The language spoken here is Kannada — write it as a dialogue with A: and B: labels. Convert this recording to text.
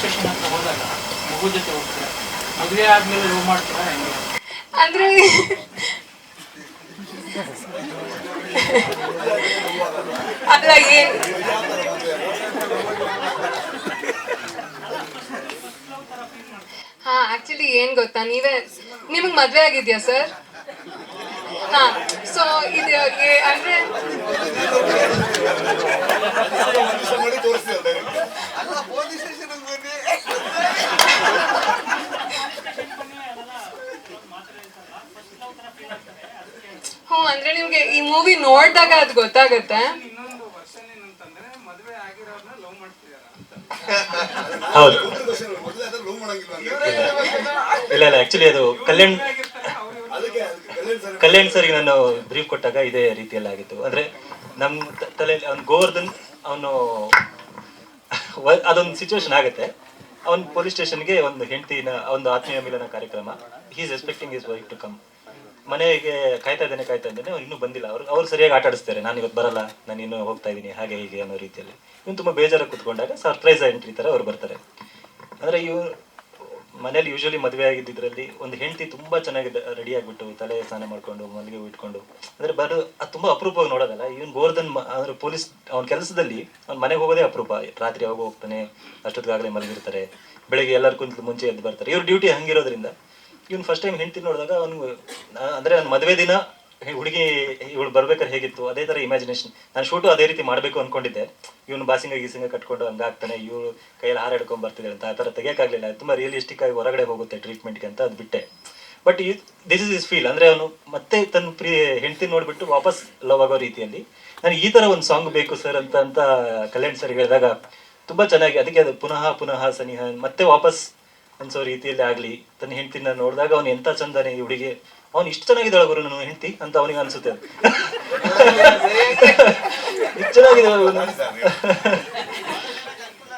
A: ಸ್ಟೇಷನ್ ಹತ್ರ ಹೋದಾಗ ಮಗು ಜೊತೆ ಹೋಗ್ತೀರಾ, ಮದುವೆ ಆದ್ಮೇಲೆ ಲವ್ ಮಾಡ್ತೀರಾ ಹೆಂಗೆ?
B: ಅಂದ್ರೆ ಅಲ್ಲ ಏನ್ ಹಾ ಆಕ್ಚುಲಿ ಏನ್ ಗೊತ್ತಾ, ನಿಮಗ್ ಮದ್ವೆ ಆಗಿದ್ಯಾ ಸರ್? ಹಾ, ಸೊ ಇದು ಅಂದ್ರೆ ಹ್ಞೂ ಅಂದ್ರೆ ನಿಮ್ಗೆ ಈ ಮೂವಿ ನೋಡಿದಾಗ ಅದು ಗೊತ್ತಾಗತ್ತೆ.
A: ಇನ್ನೊಂದು ವರ್ಷನ್ ಏನಂತಂದ್ರೆ ಮದುವೆ ಆಗಿರೋರ್ನ ಲವ್ ಮಾಡ್ತಿದಾರ ಅಂತ.
C: ಹೌದು. ಇಲ್ಲ ಇಲ್ಲ, ಆಕ್ಚುಲಿ ಅದು ಕಲ್ಯಾಣ್ ಸರ್ಗೆ ನಾನು ಬ್ರೀಫ್ ಕೊಟ್ಟಾಗ ಇದೇ ರೀತಿಯಲ್ಲಿ ಆಗಿತ್ತು. ಅಂದ್ರೆ ನಮ್ ತಲೆಯಲ್ಲಿ ಅವ್ನು ಗೋವರ್ಧನ್ ಅವನು ಅದೊಂದು ಸಿಚುವೇಶನ್ ಆಗುತ್ತೆ. ಅವ್ನು ಪೊಲೀಸ್ ಸ್ಟೇಷನ್ಗೆ ಒಂದು ಹೆಂಡತಿನ ಒಂದು ಆತ್ಮೀಯ ಮಿಲನ ಕಾರ್ಯಕ್ರಮ, he is expecting his wife to come. ಮನೆಗೆ ಕಾಯ್ತಾ ಇದ್ದೇನೆ ಅವ್ರು ಇನ್ನೂ ಬಂದಿಲ್ಲ. ಅವ್ರು ಸರಿಯಾಗಿ ಆಟ ಆಡಿಸ್ತಾರೆ, ನಾನು ಇವತ್ತು ಬರಲ್ಲ, ನಾನು ಇನ್ನೂ ಹೋಗ್ತಾ ಇದ್ದೀನಿ ಹಾಗೆ ಹೀಗೆ ಅನ್ನೋ ರೀತಿಯಲ್ಲಿ. ಇವ್ನು ತುಂಬ ಬೇಜಾರಾಗಿ ಕುತ್ಕೊಂಡಾಗ ಸರ್ಪ್ರೈಸ್ ಎಂಟ್ರಿ ಥರ ಅವ್ರು ಬರ್ತಾರೆ. ಅಂದರೆ ಇವ್ರು ಮನೇಲಿ ಯೂಶಲಿ ಮದುವೆ ಆಗಿದ್ದರಲ್ಲಿ ಒಂದು ಹೆಂಡತಿ ತುಂಬ ಚೆನ್ನಾಗಿ ರೆಡಿ ಆಗಿಬಿಟ್ಟು ತಲೆ ಸ್ನಾನ ಮಾಡ್ಕೊಂಡು ಮಲ್ಲಿಗೆ ಇಟ್ಕೊಂಡು ಅಂದರೆ ಅದು ತುಂಬ ಅಪರೂಪವಾಗಿ ನೋಡೋದಲ್ಲ. ಇವನ್ ಗೋವರ್ಧನ್ ಅಂದರೆ ಪೊಲೀಸ್ ಅವ್ನ ಕೆಲಸದಲ್ಲಿ ಅವ್ನ ಮನೆಗೆ ಹೋಗೋದೇ ಅಪರೂಪ. ರಾತ್ರಿ ಯಾವಾಗ ಹೋಗ್ತಾನೆ, ಅಷ್ಟೊತ್ತಿಗಾಗಲೇ ಮಲಗಿರ್ತಾರೆ, ಬೆಳಿಗ್ಗೆ ಎಲ್ಲರೂ ಕುಂತು ಮುಂಚೆ ಎದ್ದು ಬರ್ತಾರೆ. ಇವ್ರ ಡ್ಯೂಟಿ ಹಂಗಿರೋದ್ರಿಂದ ಇವ್ನು ಫಸ್ಟ್ ಟೈಮ್ ಹೆಂಡ್ತಿ ನೋಡಿದಾಗ ಅವ್ನಿಗೆ ಅಂದರೆ ನನ್ನ ಮದುವೆ ದಿನ ಹುಡುಗಿ ಇವಳು ಬರ್ಬೇಕಾದ್ರೆ ಹೇಗಿತ್ತು ಅದೇ ಥರ ಇಮ್ಯಾಜಿನೇಷನ್. ನಾನು ಶೂಟು ಅದೇ ರೀತಿ ಮಾಡಬೇಕು ಅಂದ್ಕೊಂಡಿದ್ದೆ. ಇವನು ಬಾಸಿಂಗ ಗೀಸಿಂಗ ಕಟ್ಕೊಂಡು ಹಂಗಾಗ್ತಾನೆ, ಇವಳು ಕೈಯಲ್ಲಿ ಹಾರ ಹಿಡ್ಕೊಂಡು ಬರ್ತಿದ್ದಾರೆ ಅಂತ ಆ ಥರ ತೆಗಿಯೋಕ್ಕಾಗಲಿಲ್ಲ. ತುಂಬ ರಿಯಲಿಸ್ಟಿಕ್ ಆಗಿ ಹೊರಗಡೆ ಹೋಗುತ್ತೆ ಟ್ರೀಟ್ಮೆಂಟ್ಗೆ ಅಂತ ಅದು ಬಿಟ್ಟೆ. ಬಟ್ ದಿಸ್ ಇಸ್ ಫೀಲ್ ಅಂದರೆ ಅವನು ಮತ್ತೆ ತನ್ನ ಹೆಂಡ್ತಿ ನೋಡಿಬಿಟ್ಟು ವಾಪಸ್ ಲವ್ ಆಗೋ ರೀತಿಯಲ್ಲಿ ನನಗೆ ಈ ಥರ ಒಂದು ಸಾಂಗ್ ಬೇಕು ಸರ್ ಅಂತ ಕಲ್ಯಾಣ್ ಸರ್ ಹೇಳಿದಾಗ ತುಂಬ ಚೆನ್ನಾಗಿ, ಅದಕ್ಕೆ ಅದು ಪುನಃ ಪುನಃ ಸನಿಹ ಮತ್ತೆ ವಾಪಸ್ ಅನ್ಸೋ ರೀತಿಯಲ್ಲಿ ಆಗಲಿ. ತನ್ನ ಹೆಂಡ್ತಿನ ನೋಡಿದಾಗ ಅವ್ನು ಎಂಥ ಚಂದಾನೆ ಈ ಹುಡುಗಿ, ಅವ್ನು ಇಷ್ಟು ಚೆನ್ನಾಗಿದ್ದಾಳೆ ಗುರು ನನ್ನ ಹೆಂಡ್ತಿ ಅಂತ ಅವನಿಗೆ ಅನ್ಸುತ್ತೆ. ಇಷ್ಟು ಚೆನ್ನಾಗಿದೆ